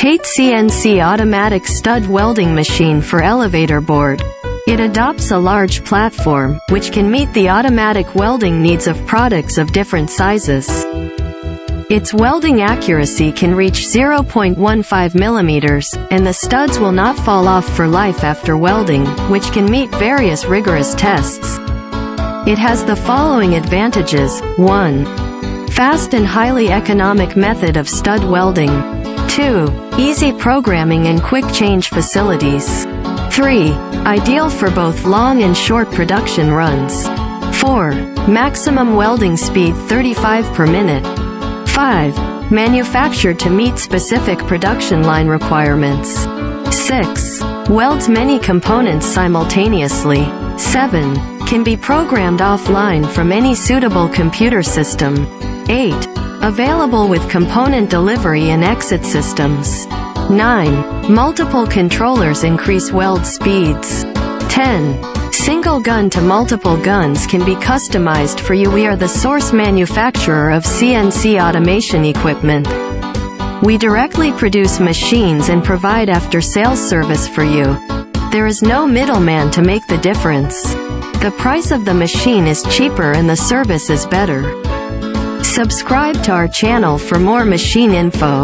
TATE CNC Automatic Stud Welding Machine for Elevator Board. It adopts a large platform, which can meet the automatic welding needs of products of different sizes. Its welding accuracy can reach 0.15 mm, and the studs will not fall off for life after welding, which can meet various rigorous tests. It has the following advantages: 1. Fast and highly economic method of stud welding. 2. Easy programming and quick change facilities. 3. Ideal for both long and short production runs. 4. Maximum welding speed 35 per minute. 5. Manufactured to meet specific production line requirements. 6. Welds many components simultaneously. 7. Can be programmed offline from any suitable computer system. 8. Available with component delivery and exit systems. 9. Multiple controllers increase weld speeds. 10. Single gun to multiple guns can be customized for you. We are the source manufacturer of CNC automation equipment. We directly produce machines and provide after-sales service for you. There is no middleman to make the difference. The price of the machine is cheaper and the service is better. Subscribe to our channel for more machine info.